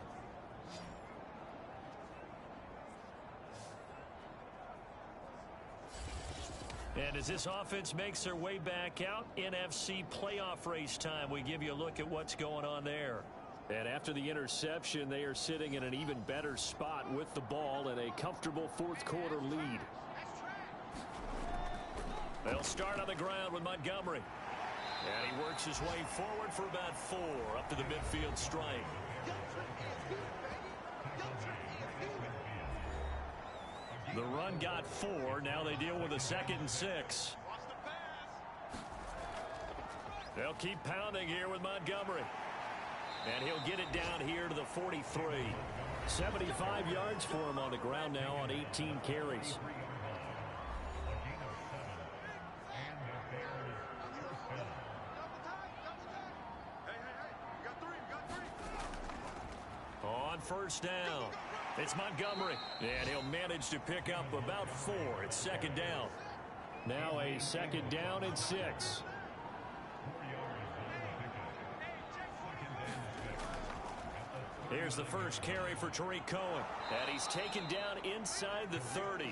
And as this offense makes their way back out, NFC playoff race time, we give you a look at what's going on there. And after the interception, they are sitting in an even better spot with the ball and a comfortable 4th quarter lead. They'll start on the ground with Montgomery. And he works his way forward for about 4 up to the midfield stripe. The run got 4. Now they deal with a 2nd and 6. They'll keep pounding here with Montgomery. And he'll get it down here to the 43. 75 yards for him on the ground now on 18 carries. On 1st down, it's Montgomery. And he'll manage to pick up about 4. It's 2nd down. Now a 2nd down and 6. Here's the first carry for Tariq Cohen. And he's taken down inside the 30.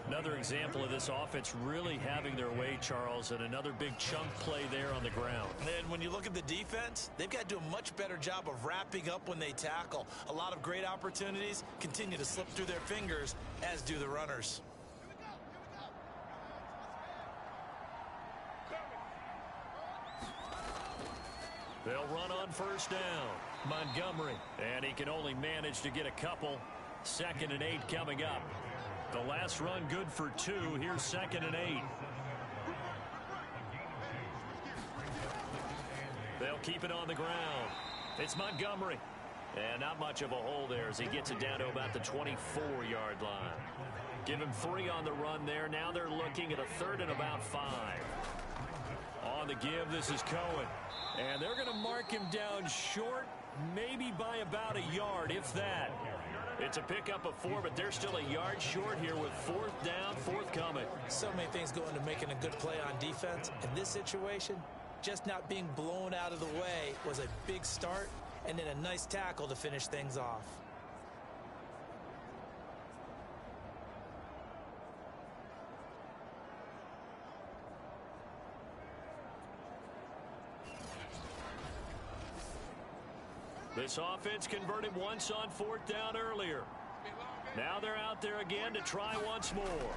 Another example of this offense really having their way, Charles, and another big chunk play there on the ground. And when you look at the defense, they've got to do a much better job of wrapping up when they tackle. A lot of great opportunities continue to slip through their fingers, as do the runners. They'll run on 1st down. Montgomery. And he can only manage to get a couple. 2nd and 8 coming up. The last run good for 2. Here's 2nd and 8. They'll keep it on the ground. It's Montgomery. And not much of a hole there as he gets it down to about the 24-yard line. Give him 3 on the run there. Now they're looking at a 3rd and about 5. On the give, this is Cohen. And they're going to mark him down short, maybe by about a yard, if that. It's a pickup of 4, but they're still a yard short here with 4th down, forthcoming. So many things go into making a good play on defense. In this situation, just not being blown out of the way was a big start, and then a nice tackle to finish things off. This offense converted once on 4th down earlier. Now they're out there again to try once more.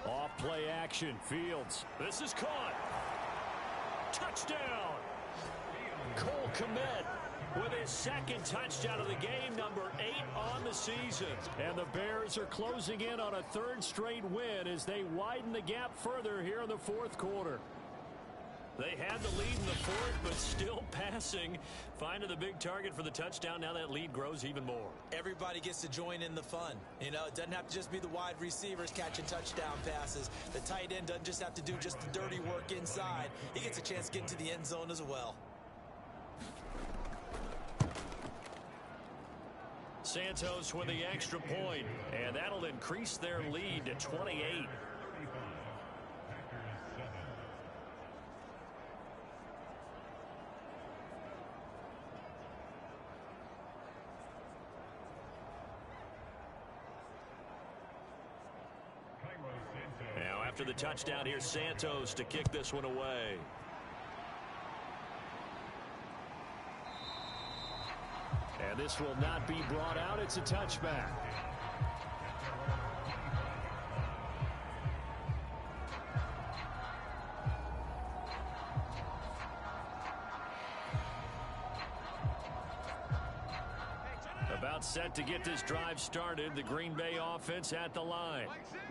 Off play action, Fields. This is caught. Touchdown. Cole Kmet with his 2nd touchdown of the game, number 8 on the season. And the Bears are closing in on a 3rd straight win as they widen the gap further here in the 4th quarter. They had the lead in the 4th, but still passing. Finding the big target for the touchdown. Now that lead grows even more. Everybody gets to join in the fun. You know, it doesn't have to just be the wide receivers catching touchdown passes. The tight end doesn't just have to do just the dirty work inside. He gets a chance to get into the end zone as well. Santos with the extra point, and that'll increase their lead to 28. Now after the touchdown, here's Santos to kick this one away. And this will not be brought out. It's a touchback. About set to get this drive started. The Green Bay offense at the line.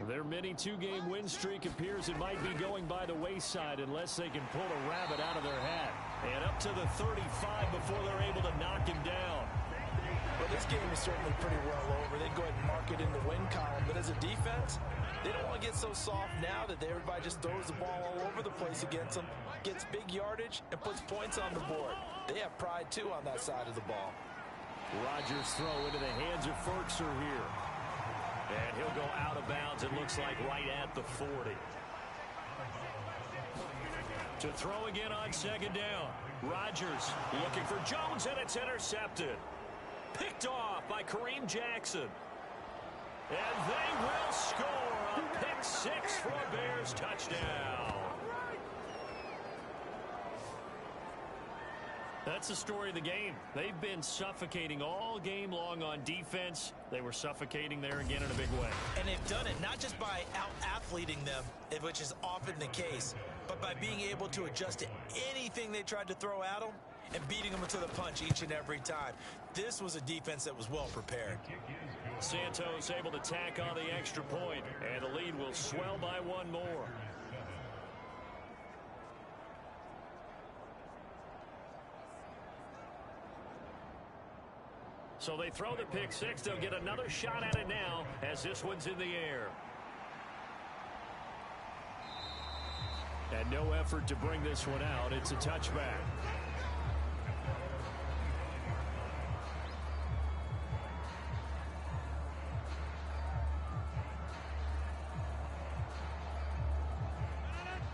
Their mini 2-game win streak appears it might be going by the wayside unless they can pull a rabbit out of their hat. And up to the 35 before they're able to knock him down. Well, this game is certainly pretty well over. They'd go ahead and mark it in the win column. But as a defense, they don't want to get so soft now that everybody just throws the ball all over the place against them, gets big yardage, and puts points on the board. They have pride, too, on that side of the ball. Rodgers' throw into the hands of Ferkser here. And he'll go out of bounds, it looks like right at the 40. To throw again on 2nd down. Rodgers looking for Jones, and it's intercepted. Picked off by Kareem Jackson. And they will score a pick 6 for a Bears touchdown. That's the story of the game. They've been suffocating all game long on defense. They were suffocating there again in a big way. And they've done it not just by out-athleting them, which is often the case, but by being able to adjust to anything they tried to throw at them and beating them to the punch each and every time. This was a defense that was well prepared. Santos able to tack on the extra point, and the lead will swell by 1 more. So they throw the pick 6. They'll get another shot at it now as this one's in the air. And no effort to bring this one out. It's a touchback.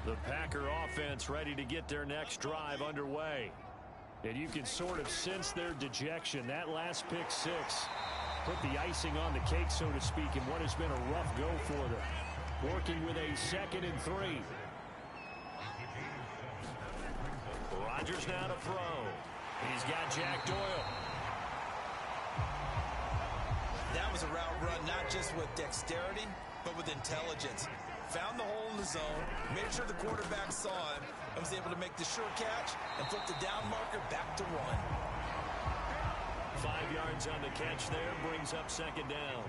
The Packer offense ready to get their next drive underway. And you can sort of sense their dejection. That last pick 6 put the icing on the cake, so to speak, in what has been a rough go for them. Working with a 2nd and 3. Rodgers now to throw. He's got Jack Doyle. That was a route run not just with dexterity, but with intelligence. Found the hole in the zone, made sure the quarterback saw him, and was able to make the sure catch and flip the down marker back to 1. 5 yards on the catch there, brings up 2nd down.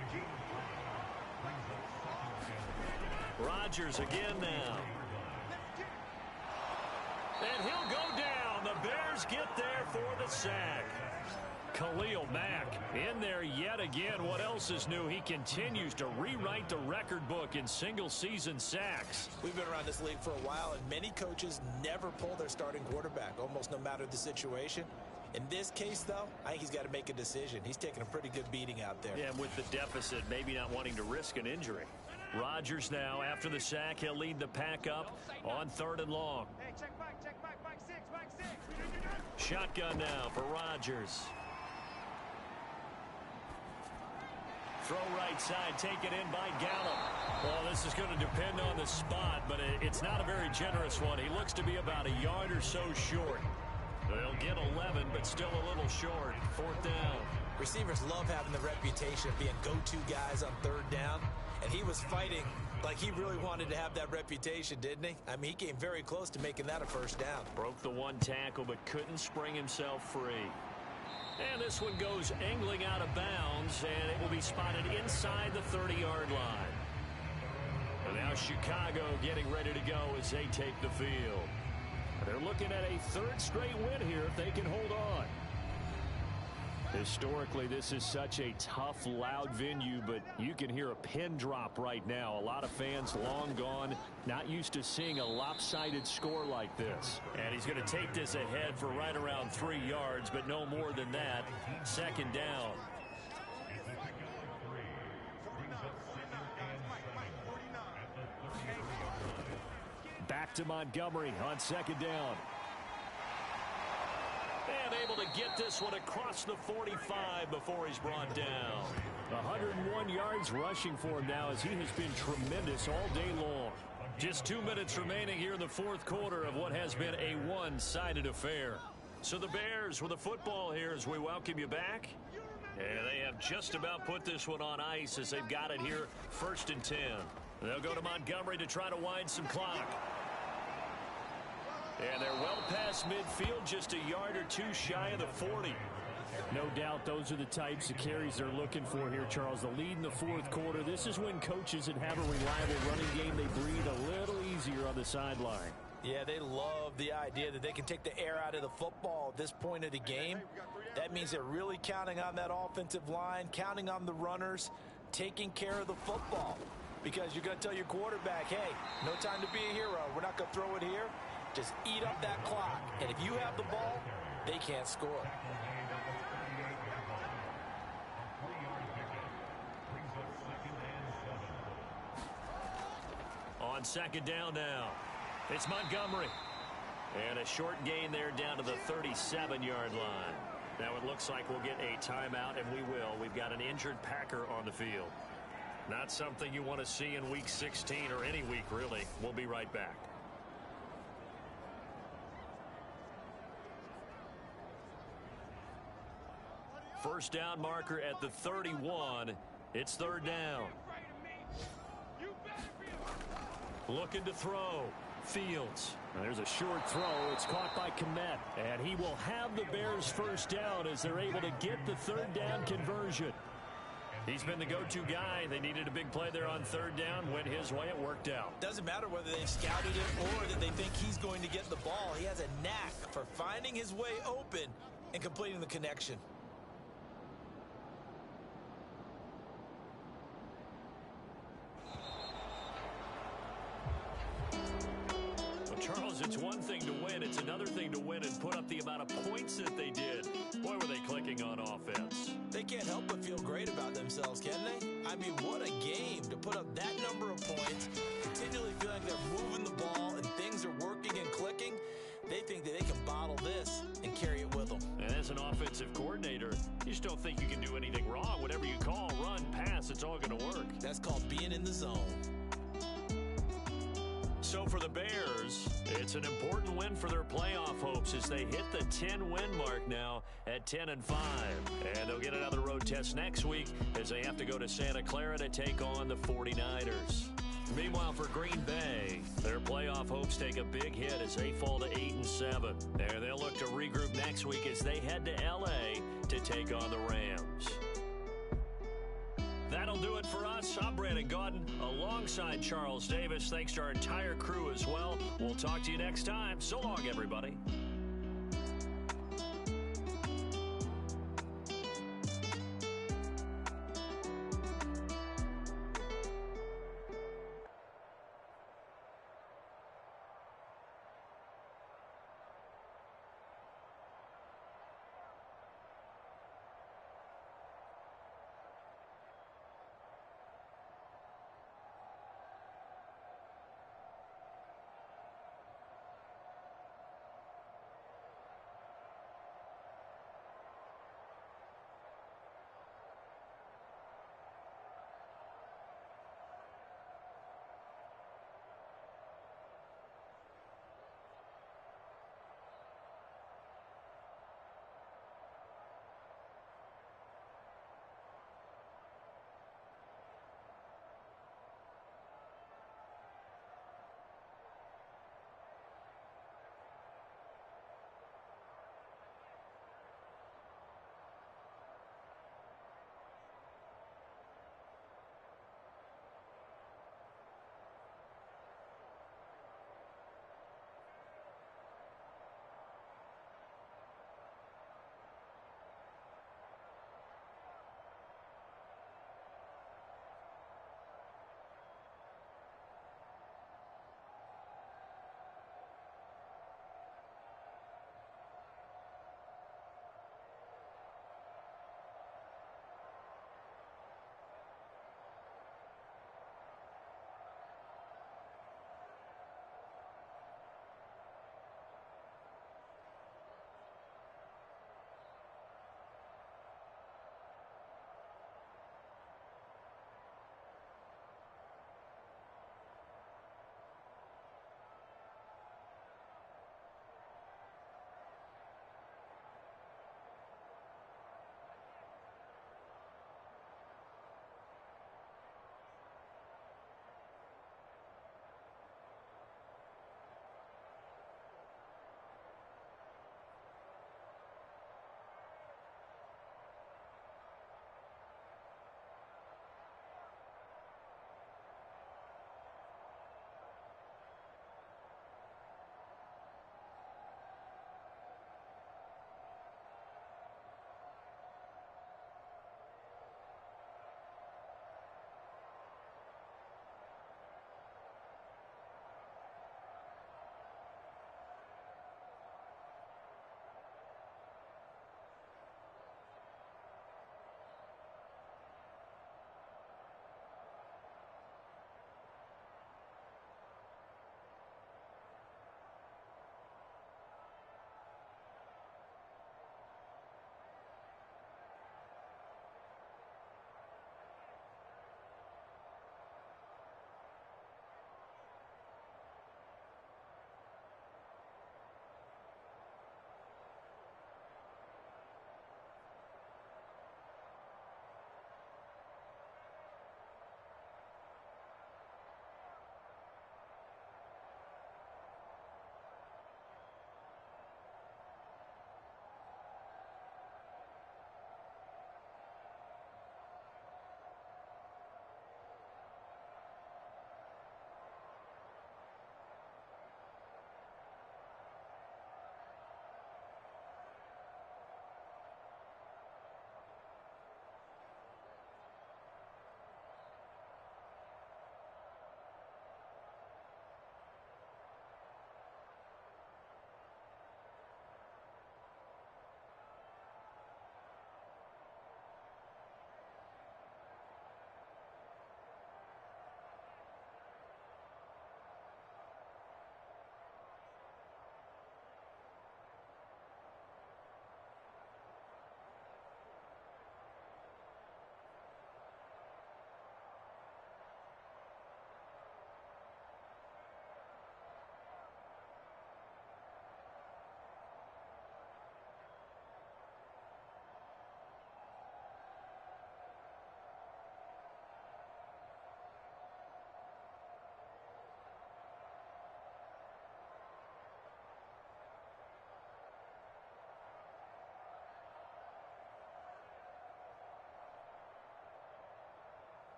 Rodgers again now. And he'll go down. The Bears get there for the sack. Khalil Mack in there yet again. What else is new? He continues to rewrite the record book in single-season sacks. We've been around this league for a while, and many coaches never pull their starting quarterback, almost no matter the situation. In this case, though, I think he's got to make a decision. He's taking a pretty good beating out there. Yeah, and with the deficit, maybe not wanting to risk an injury. Rodgers now, after the sack, he'll lead the pack up on 3rd and long. Hey, check back, back six. Shotgun now for Rodgers. Throw right side, taken in by Gallup. Well, this is going to depend on the spot, but it's not a very generous one. He looks to be about a yard or so short. They'll get 11, but still a little short. 4th down. Receivers love having the reputation of being go-to guys on 3rd down, and he was fighting like he really wanted to have that reputation, didn't he? I mean, he came very close to making that a 1st down. Broke the 1 tackle, but couldn't spring himself free. And this one goes angling out of bounds, and it will be spotted inside the 30-yard line. And now Chicago getting ready to go as they take the field. They're looking at a 3rd straight win here if they can hold on. Historically, this is such a tough, loud venue, but you can hear a pin drop right now. A lot of fans long gone, not used to seeing a lopsided score like this. And he's going to take this ahead for right around 3 yards, but no more than that. 2nd down. Back to Montgomery on 2nd down. And able to get this one across the 45 before he's brought down. 101 yards rushing for him now as he has been tremendous all day long. Just 2 minutes remaining here in the 4th quarter of what has been a one-sided affair. So the Bears with the football here as we welcome you back. And they have just about put this one on ice as they've got it here 1st and 10. They'll go to Montgomery to try to wind some clock. And they're well past midfield, just a yard or 2 shy of the 40. No doubt those are the types of carries they're looking for here, Charles. The lead in the 4th quarter. This is when coaches that have a reliable running game, they breathe a little easier on the sideline. Yeah, they love the idea that they can take the air out of the football at this point of the game. That means they're really counting on that offensive line, counting on the runners, taking care of the football. Because you're going to tell your quarterback, hey, no time to be a hero. We're not going to throw it here. Just eat up that clock. And if you have the ball, they can't score. On 2nd down now, it's Montgomery. And a short gain there down to the 37-yard line. Now it looks like we'll get a timeout, and we will. We've got an injured Packer on the field. Not something you want to see in Week 16 or any week, really. We'll be right back. First down marker at the 31. It's 3rd down. Looking to throw. Fields. There's a short throw. It's caught by Kmet. And he will have the Bears first down as they're able to get the 3rd down conversion. He's been the go-to guy. They needed a big play there on 3rd down. Went his way. It worked out. Doesn't matter whether they've scouted it or that they think he's going to get the ball. He has a knack for finding his way open and completing the connection. Charles, it's one thing to win. It's another thing to win and put up the amount of points that they did. Boy, were they clicking on offense. They can't help but feel great about themselves, can they? I mean, what a game to put up that number of points, continually feeling they're moving the ball and things are working and clicking. They think that they can bottle this and carry it with them. And as an offensive coordinator, you just don't think you can do anything wrong. Whatever you call, run, pass, it's all going to work. That's called being in the zone. So for the Bears, it's an important win for their playoff hopes as they hit the 10-win mark now at 10-5. And they'll get another road test next week as they have to go to Santa Clara to take on the 49ers. Meanwhile, for Green Bay, their playoff hopes take a big hit as they fall to 8-7. And they'll look to regroup next week as they head to L.A. to take on the Rams. That'll do it for us. I'm Brandon Gaudin alongside Charles Davis. Thanks to our entire crew as well. We'll talk to you next time. So long, everybody.